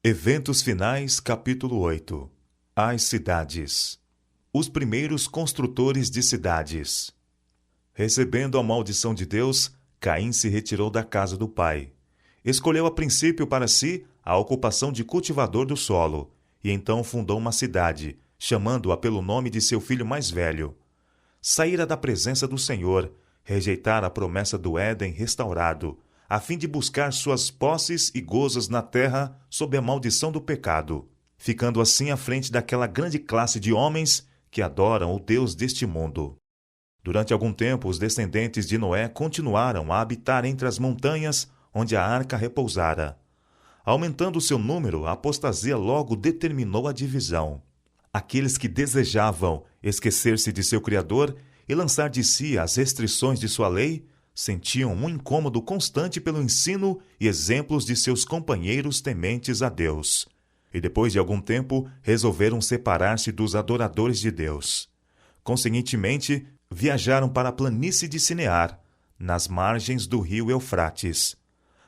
Eventos finais, capítulo 8. As cidades. Os primeiros construtores de cidades. Recebendo a maldição de Deus, Caim se retirou da casa do pai. Escolheu a princípio para si a ocupação de cultivador do solo, e então fundou uma cidade, chamando-a pelo nome de seu filho mais velho. Saíra da presença do Senhor, rejeitara a promessa do Éden restaurado, a fim de buscar suas posses e gozos na terra sob a maldição do pecado, ficando assim à frente daquela grande classe de homens que adoram o Deus deste mundo. Durante algum tempo, os descendentes de Noé continuaram a habitar entre as montanhas onde a arca repousara. Aumentando seu número, a apostasia logo determinou a divisão. Aqueles que desejavam esquecer-se de seu Criador e lançar de si as restrições de sua lei, sentiam um incômodo constante pelo ensino e exemplos de seus companheiros tementes a Deus. E depois de algum tempo, resolveram separar-se dos adoradores de Deus. Consequentemente, viajaram para a planície de Sinear, nas margens do rio Eufrates.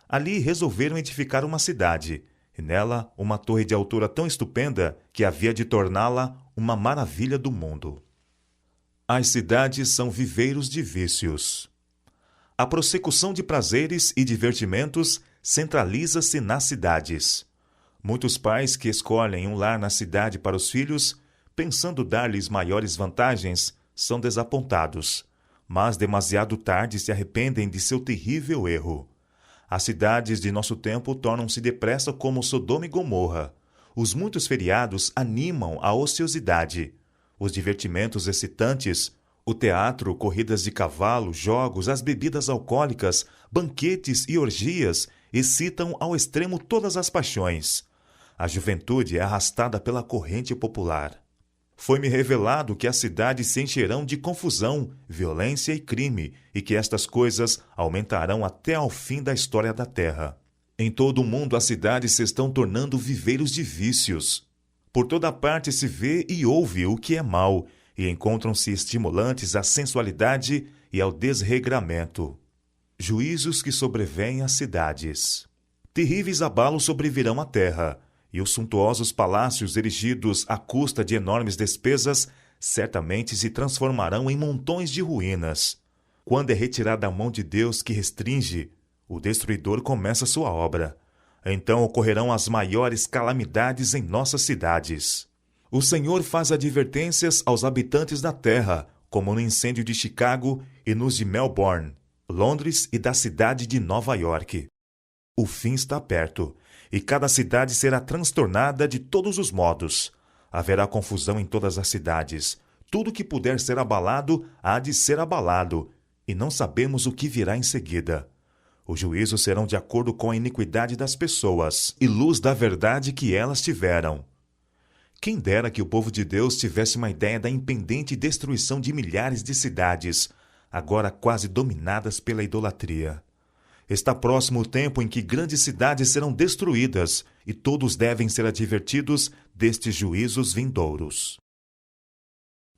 Ali resolveram edificar uma cidade, e nela uma torre de altura tão estupenda que havia de torná-la uma maravilha do mundo. As cidades são viveiros de vícios. A prossecução de prazeres e divertimentos centraliza-se nas cidades. Muitos pais que escolhem um lar na cidade para os filhos, pensando dar-lhes maiores vantagens, são desapontados, mas demasiado tarde se arrependem de seu terrível erro. As cidades de nosso tempo tornam-se depressa como Sodoma e Gomorra. Os muitos feriados animam a ociosidade. Os divertimentos excitantes, o teatro, corridas de cavalo, jogos, as bebidas alcoólicas, banquetes e orgias excitam ao extremo todas as paixões. A juventude é arrastada pela corrente popular. Foi-me revelado que as cidades se encherão de confusão, violência e crime, e que estas coisas aumentarão até ao fim da história da terra. Em todo o mundo as cidades se estão tornando viveiros de vícios. Por toda parte se vê e ouve o que é mal, e encontram-se estimulantes à sensualidade e ao desregramento. Juízos que sobrevêm às cidades. Terríveis abalos sobrevirão à terra, e os suntuosos palácios erigidos à custa de enormes despesas certamente se transformarão em montões de ruínas. Quando é retirada a mão de Deus que restringe, o destruidor começa sua obra. Então ocorrerão as maiores calamidades em nossas cidades. O Senhor faz advertências aos habitantes da terra, como no incêndio de Chicago e nos de Melbourne, Londres e da cidade de Nova York. O fim está perto, e cada cidade será transtornada de todos os modos. Haverá confusão em todas as cidades. Tudo que puder ser abalado há de ser abalado, e não sabemos o que virá em seguida. Os juízos serão de acordo com a iniquidade das pessoas e luz da verdade que elas tiveram. Quem dera que o povo de Deus tivesse uma ideia da impendente destruição de milhares de cidades, agora quase dominadas pela idolatria. Está próximo o tempo em que grandes cidades serão destruídas, e todos devem ser advertidos destes juízos vindouros.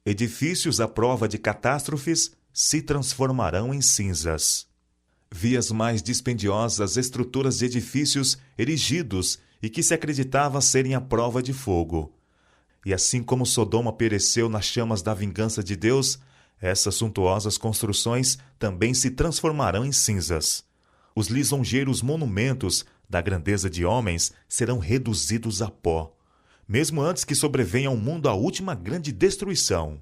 Edifícios à prova de catástrofes se transformarão em cinzas. Vi as mais dispendiosas estruturas de edifícios erigidos e que se acreditava serem à prova de fogo. E assim como Sodoma pereceu nas chamas da vingança de Deus, essas suntuosas construções também se transformarão em cinzas. Os lisonjeiros monumentos da grandeza de homens serão reduzidos a pó, mesmo antes que sobrevenha ao mundo a última grande destruição.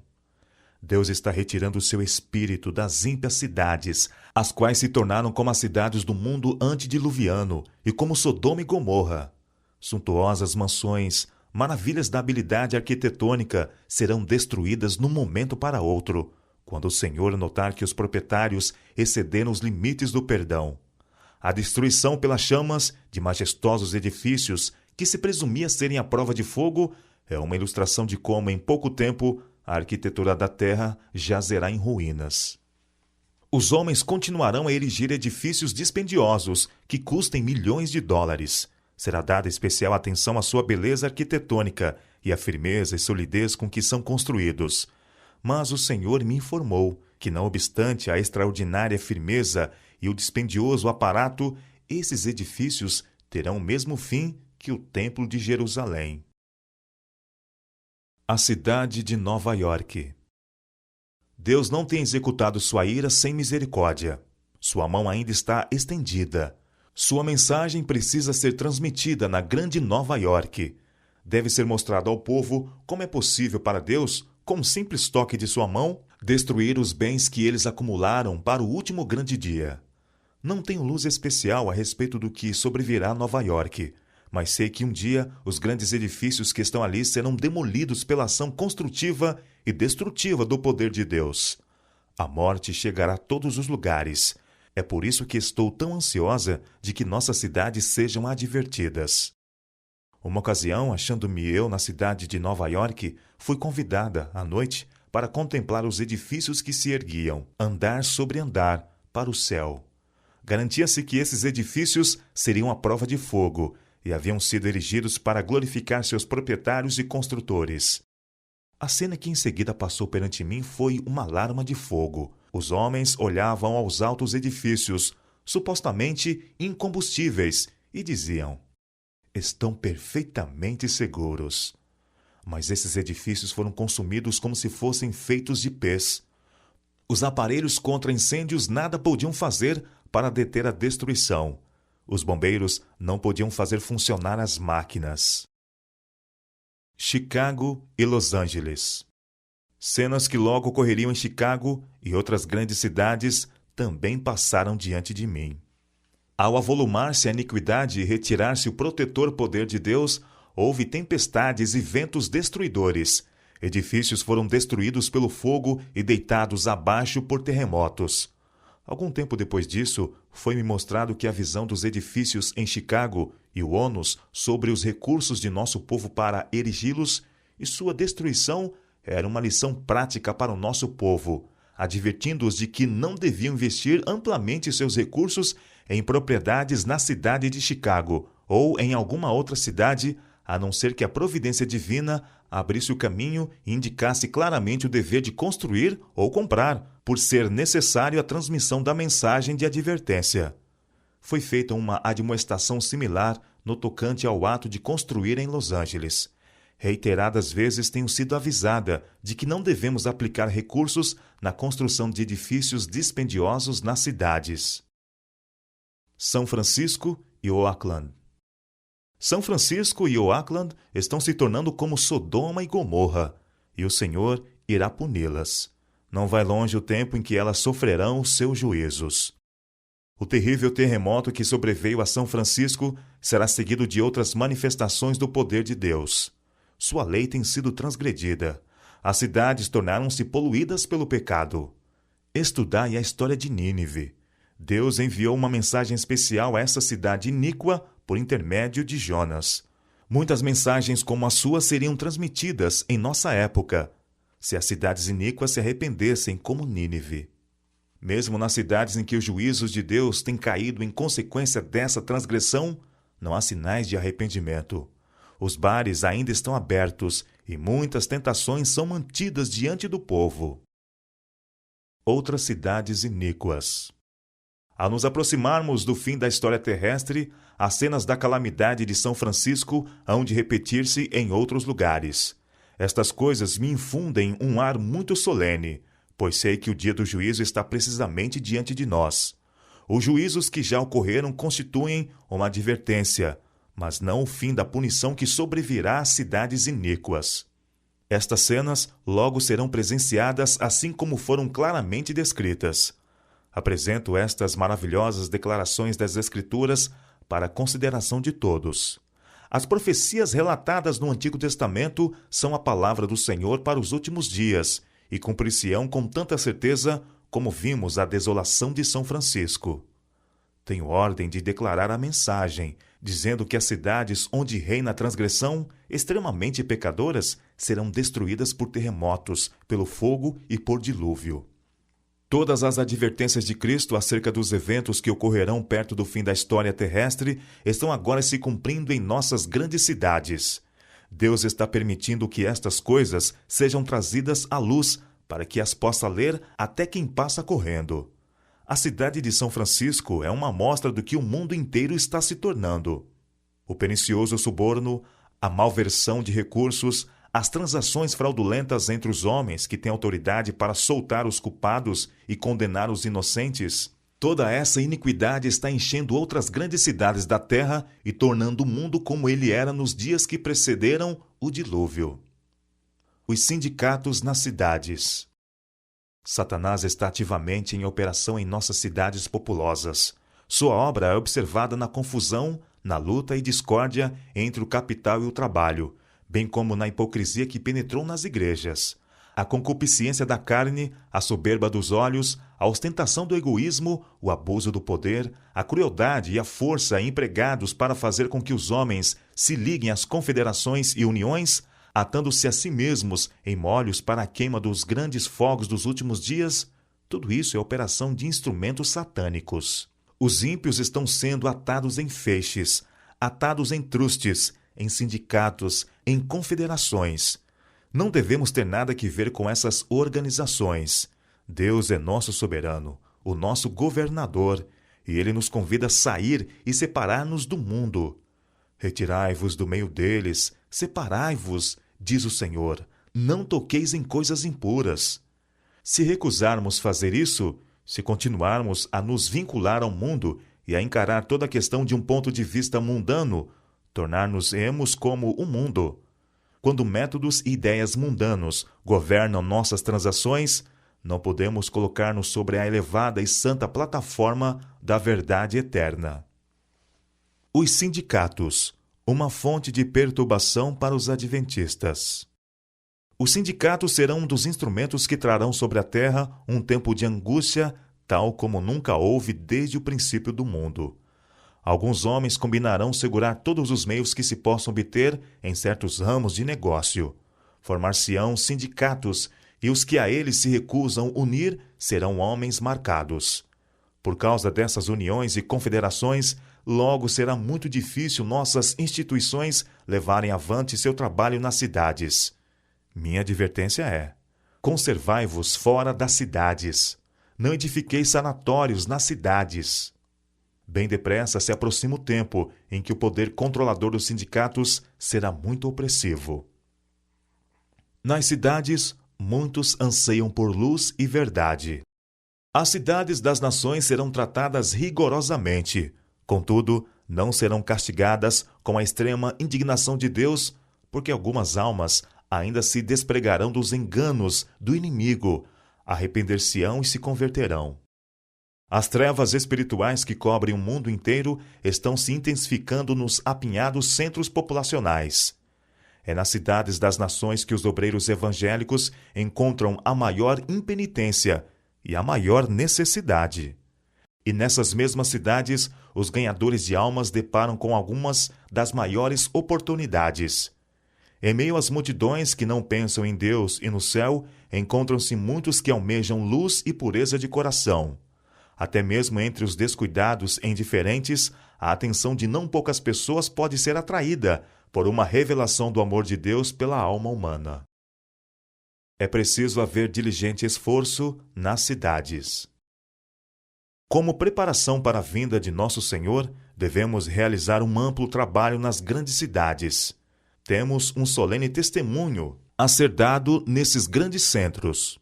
Deus está retirando o seu espírito das ímpias cidades, as quais se tornaram como as cidades do mundo antediluviano e como Sodoma e Gomorra. Suntuosas mansões, maravilhas da habilidade arquitetônica serão destruídas num momento para outro, quando o Senhor notar que os proprietários excederam os limites do perdão. A destruição pelas chamas de majestosos edifícios que se presumia serem à prova de fogo é uma ilustração de como, em pouco tempo, a arquitetura da terra jazerá em ruínas. Os homens continuarão a erigir edifícios dispendiosos que custem milhões de dólares. Será dada especial atenção à sua beleza arquitetônica e à firmeza e solidez com que são construídos. Mas o Senhor me informou que, não obstante a extraordinária firmeza e o dispendioso aparato, esses edifícios terão o mesmo fim que que o Templo de Jerusalém. A cidade de Nova York. Deus não tem executado sua ira sem misericórdia. Sua mão ainda está estendida. Sua mensagem precisa ser transmitida na grande Nova York. Deve ser mostrado ao povo como é possível para Deus, com um simples toque de sua mão, destruir os bens que eles acumularam para o último grande dia. Não tenho luz especial a respeito do que sobrevirá a Nova York, mas sei que um dia os grandes edifícios que estão ali serão demolidos pela ação construtiva e destrutiva do poder de Deus. A morte chegará a todos os lugares. É por isso que estou tão ansiosa de que nossas cidades sejam advertidas. Uma ocasião, achando-me eu na cidade de Nova York, fui convidada, à noite, para contemplar os edifícios que se erguiam, andar sobre andar, para o céu. Garantia-se que esses edifícios seriam a prova de fogo e haviam sido erigidos para glorificar seus proprietários e construtores. A cena que em seguida passou perante mim foi uma alarma de fogo. Os homens olhavam aos altos edifícios, supostamente incombustíveis, e diziam: estão perfeitamente seguros. Mas esses edifícios foram consumidos como se fossem feitos de pés. Os aparelhos contra incêndios nada podiam fazer para deter a destruição. Os bombeiros não podiam fazer funcionar as máquinas. Chicago e Los Angeles. Cenas que logo ocorreriam em Chicago e outras grandes cidades também passaram diante de mim. Ao avolumar-se a iniquidade e retirar-se o protetor poder de Deus, houve tempestades e ventos destruidores. Edifícios foram destruídos pelo fogo e deitados abaixo por terremotos. Algum tempo depois disso, foi-me mostrado que a visão dos edifícios em Chicago e o ônus sobre os recursos de nosso povo para erigi-los e sua destruição era uma lição prática para o nosso povo, advertindo-os de que não deviam investir amplamente seus recursos em propriedades na cidade de Chicago ou em alguma outra cidade, a não ser que a providência divina abrisse o caminho e indicasse claramente o dever de construir ou comprar, por ser necessário a transmissão da mensagem de advertência. Foi feita uma admoestação similar no tocante ao ato de construir em Los Angeles. Reiteradas vezes tenho sido avisada de que não devemos aplicar recursos na construção de edifícios dispendiosos nas cidades. São Francisco e Oakland. São Francisco e Oakland estão se tornando como Sodoma e Gomorra, e o Senhor irá puni-las. Não vai longe o tempo em que elas sofrerão os seus juízos. O terrível terremoto que sobreveio a São Francisco será seguido de outras manifestações do poder de Deus. Sua lei tem sido transgredida. As cidades tornaram-se poluídas pelo pecado. Estudai a história de Nínive. Deus enviou uma mensagem especial a essa cidade iníqua por intermédio de Jonas. Muitas mensagens como a sua seriam transmitidas em nossa época, se as cidades iníquas se arrependessem como Nínive. Mesmo nas cidades em que os juízos de Deus têm caído em consequência dessa transgressão, não há sinais de arrependimento. Os bares ainda estão abertos e muitas tentações são mantidas diante do povo. Outras cidades iníquas. Ao nos aproximarmos do fim da história terrestre, as cenas da calamidade de São Francisco hão de repetir-se em outros lugares. Estas coisas me infundem um ar muito solene, pois sei que o dia do juízo está precisamente diante de nós. Os juízos que já ocorreram constituem uma advertência, mas não o fim da punição que sobrevirá às cidades iníquas. Estas cenas logo serão presenciadas assim como foram claramente descritas. Apresento estas maravilhosas declarações das Escrituras para a consideração de todos. As profecias relatadas no Antigo Testamento são a palavra do Senhor para os últimos dias e cumprir-se-ão com tanta certeza como vimos a desolação de São Francisco. Tenho ordem de declarar a mensagem, dizendo que as cidades onde reina a transgressão, extremamente pecadoras, serão destruídas por terremotos, pelo fogo e por dilúvio. Todas as advertências de Cristo acerca dos eventos que ocorrerão perto do fim da história terrestre estão agora se cumprindo em nossas grandes cidades. Deus está permitindo que estas coisas sejam trazidas à luz para que as possa ler até quem passa correndo. A cidade de São Francisco é uma amostra do que o mundo inteiro está se tornando. O pernicioso suborno, a malversão de recursos, as transações fraudulentas entre os homens que têm autoridade para soltar os culpados e condenar os inocentes, toda essa iniquidade está enchendo outras grandes cidades da terra e tornando o mundo como ele era nos dias que precederam o dilúvio. Os sindicatos nas cidades. Satanás está ativamente em operação em nossas cidades populosas. Sua obra é observada na confusão, na luta e discórdia entre o capital e o trabalho, bem como na hipocrisia que penetrou nas igrejas. A concupiscência da carne, a soberba dos olhos, a ostentação do egoísmo, o abuso do poder, a crueldade e a força empregados para fazer com que os homens se liguem às confederações e uniões, atando-se a si mesmos em molhos para a queima dos grandes fogos dos últimos dias, tudo isso é operação de instrumentos satânicos. Os ímpios estão sendo atados em feixes, atados em trustes, em sindicatos, em confederações. Não devemos ter nada que ver com essas organizações. Deus é nosso soberano, o nosso governador, e Ele nos convida a sair e separar-nos do mundo. Retirai-vos do meio deles, separai-vos, diz o Senhor, não toqueis em coisas impuras. Se recusarmos fazer isso, se continuarmos a nos vincular ao mundo e a encarar toda a questão de um ponto de vista mundano, tornar-nos-emos como o mundo. Quando métodos e ideias mundanos governam nossas transações, não podemos colocar-nos sobre a elevada e santa plataforma da verdade eterna. Os sindicatos, uma fonte de perturbação para os adventistas. Os sindicatos serão um dos instrumentos que trarão sobre a terra um tempo de angústia, tal como nunca houve desde o princípio do mundo. Alguns homens combinarão segurar todos os meios que se possam obter em certos ramos de negócio. Formar-se-ão sindicatos, e os que a eles se recusam unir serão homens marcados. Por causa dessas uniões e confederações, logo será muito difícil nossas instituições levarem avante seu trabalho nas cidades. Minha advertência é: conservai-vos fora das cidades. Não edifiqueis sanatórios nas cidades. Bem depressa se aproxima o tempo em que o poder controlador dos sindicatos será muito opressivo. Nas cidades, muitos anseiam por luz e verdade. As cidades das nações serão tratadas rigorosamente. Contudo, não serão castigadas com a extrema indignação de Deus, porque algumas almas ainda se despregarão dos enganos do inimigo, arrepender-se-ão e se converterão. As trevas espirituais que cobrem o mundo inteiro estão se intensificando nos apinhados centros populacionais. É nas cidades das nações que os obreiros evangélicos encontram a maior impenitência e a maior necessidade. E nessas mesmas cidades, os ganhadores de almas deparam com algumas das maiores oportunidades. Em meio às multidões que não pensam em Deus e no céu, encontram-se muitos que almejam luz e pureza de coração. Até mesmo entre os descuidados e indiferentes, a atenção de não poucas pessoas pode ser atraída por uma revelação do amor de Deus pela alma humana. É preciso haver diligente esforço nas cidades. Como preparação para a vinda de Nosso Senhor, devemos realizar um amplo trabalho nas grandes cidades. Temos um solene testemunho a ser dado nesses grandes centros.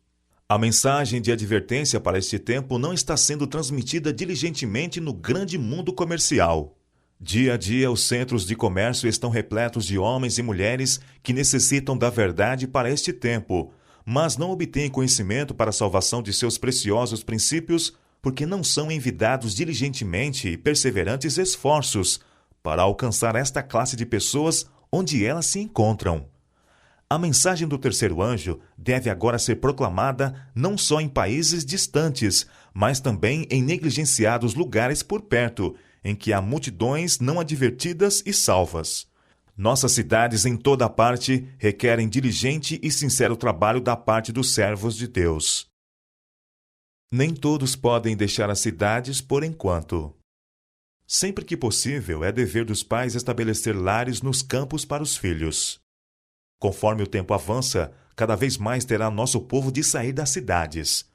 A mensagem de advertência para este tempo não está sendo transmitida diligentemente no grande mundo comercial. Dia a dia, os centros de comércio estão repletos de homens e mulheres que necessitam da verdade para este tempo, mas não obtêm conhecimento para a salvação de seus preciosos princípios, porque não são envidados diligentemente e perseverantes esforços para alcançar esta classe de pessoas onde elas se encontram. A mensagem do terceiro anjo deve agora ser proclamada não só em países distantes, mas também em negligenciados lugares por perto, em que há multidões não advertidas e salvas. Nossas cidades em toda parte requerem diligente e sincero trabalho da parte dos servos de Deus. Nem todos podem deixar as cidades por enquanto. Sempre que possível, é dever dos pais estabelecer lares nos campos para os filhos. Conforme o tempo avança, cada vez mais terá nosso povo de sair das cidades.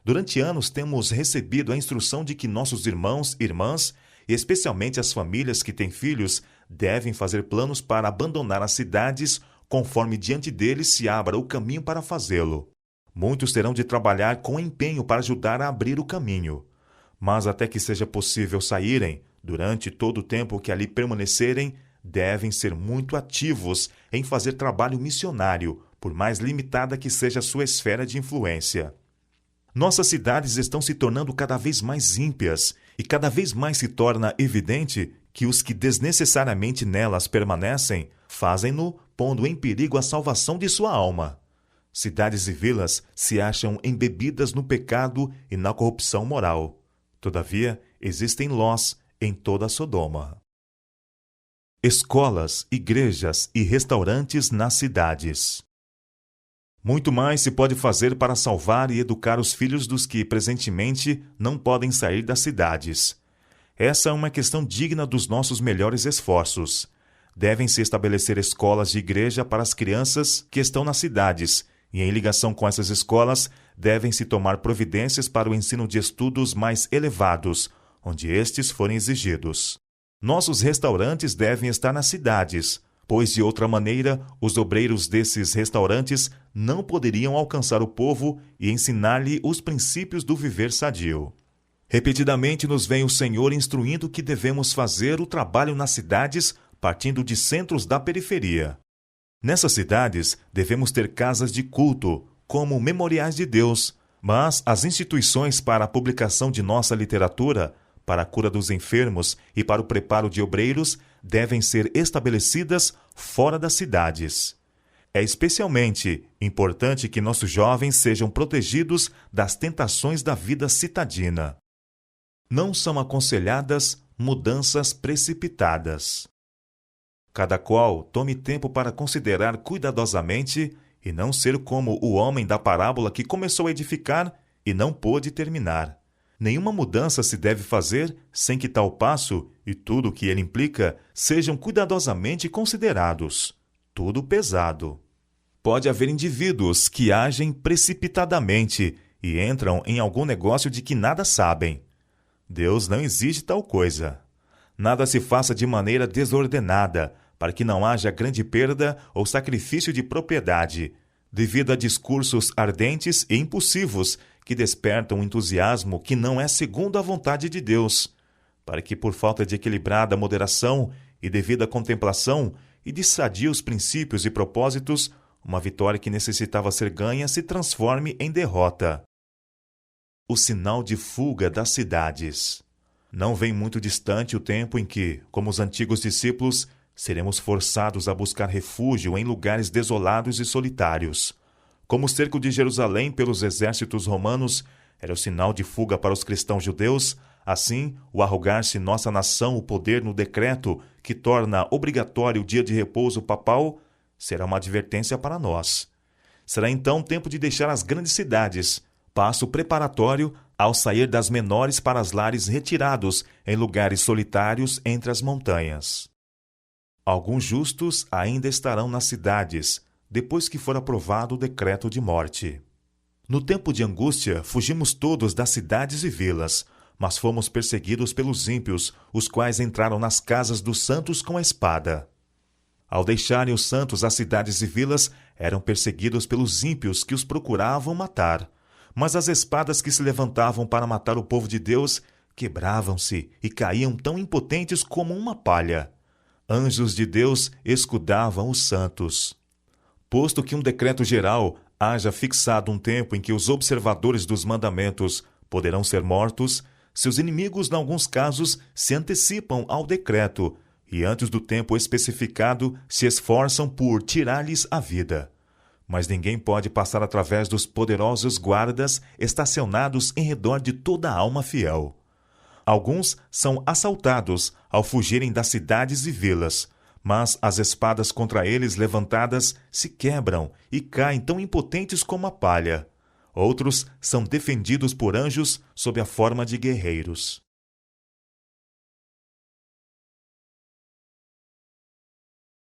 Durante anos temos recebido a instrução de que nossos irmãos e irmãs, e especialmente as famílias que têm filhos, devem fazer planos para abandonar as cidades, conforme diante deles se abra o caminho para fazê-lo. Muitos terão de trabalhar com empenho para ajudar a abrir o caminho. Mas até que seja possível saírem, durante todo o tempo que ali permanecerem, devem ser muito ativos em fazer trabalho missionário, por mais limitada que seja a sua esfera de influência. Nossas cidades estão se tornando cada vez mais ímpias, e cada vez mais se torna evidente que os que desnecessariamente nelas permanecem fazem-no pondo em perigo a salvação de sua alma. Cidades e vilas se acham embebidas no pecado e na corrupção moral. Todavia, existem Lós em toda Sodoma. Escolas, igrejas e restaurantes nas cidades. Muito mais se pode fazer para salvar e educar os filhos dos que, presentemente, não podem sair das cidades. Essa é uma questão digna dos nossos melhores esforços. Devem-se estabelecer escolas de igreja para as crianças que estão nas cidades, e em ligação com essas escolas, devem-se tomar providências para o ensino de estudos mais elevados, onde estes forem exigidos. Nossos restaurantes devem estar nas cidades, pois de outra maneira os obreiros desses restaurantes não poderiam alcançar o povo e ensinar-lhe os princípios do viver sadio. Repetidamente nos vem o Senhor instruindo que devemos fazer o trabalho nas cidades partindo de centros da periferia. Nessas cidades devemos ter casas de culto, como memoriais de Deus, mas as instituições para a publicação de nossa literatura, para a cura dos enfermos e para o preparo de obreiros devem ser estabelecidas fora das cidades. É especialmente importante que nossos jovens sejam protegidos das tentações da vida citadina. Não são aconselhadas mudanças precipitadas. Cada qual tome tempo para considerar cuidadosamente e não ser como o homem da parábola que começou a edificar e não pôde terminar. Nenhuma mudança se deve fazer sem que tal passo e tudo o que ele implica sejam cuidadosamente considerados. Tudo pesado. Pode haver indivíduos que agem precipitadamente e entram em algum negócio de que nada sabem. Deus não exige tal coisa. Nada se faça de maneira desordenada, para que não haja grande perda ou sacrifício de propriedade, devido a discursos ardentes e impulsivos que despertam um entusiasmo que não é segundo a vontade de Deus, para que por falta de equilibrada moderação e devida contemplação e de sadios princípios e propósitos, uma vitória que necessitava ser ganha se transforme em derrota. O sinal de fuga das cidades. Não vem muito distante o tempo em que, como os antigos discípulos, seremos forçados a buscar refúgio em lugares desolados e solitários. Como o cerco de Jerusalém pelos exércitos romanos era o sinal de fuga para os cristãos judeus, assim, o arrogar-se nossa nação o poder no decreto que torna obrigatório o dia de repouso papal será uma advertência para nós. Será então tempo de deixar as grandes cidades, passo preparatório ao sair das menores para as lares retirados em lugares solitários entre as montanhas. Alguns justos ainda estarão nas cidades, depois que for aprovado o decreto de morte. No tempo de angústia, fugimos todos das cidades e vilas, mas fomos perseguidos pelos ímpios, os quais entraram nas casas dos santos com a espada. Ao deixarem os santos as cidades e vilas, eram perseguidos pelos ímpios que os procuravam matar. Mas as espadas que se levantavam para matar o povo de Deus quebravam-se e caíam tão impotentes como uma palha. Anjos de Deus escudavam os santos. Posto que um decreto geral haja fixado um tempo em que os observadores dos mandamentos poderão ser mortos, seus inimigos, em alguns casos, se antecipam ao decreto e, antes do tempo especificado, se esforçam por tirar-lhes a vida. Mas ninguém pode passar através dos poderosos guardas estacionados em redor de toda a alma fiel. Alguns são assaltados ao fugirem das cidades e vilas, mas as espadas contra eles levantadas se quebram e caem tão impotentes como a palha. Outros são defendidos por anjos sob a forma de guerreiros.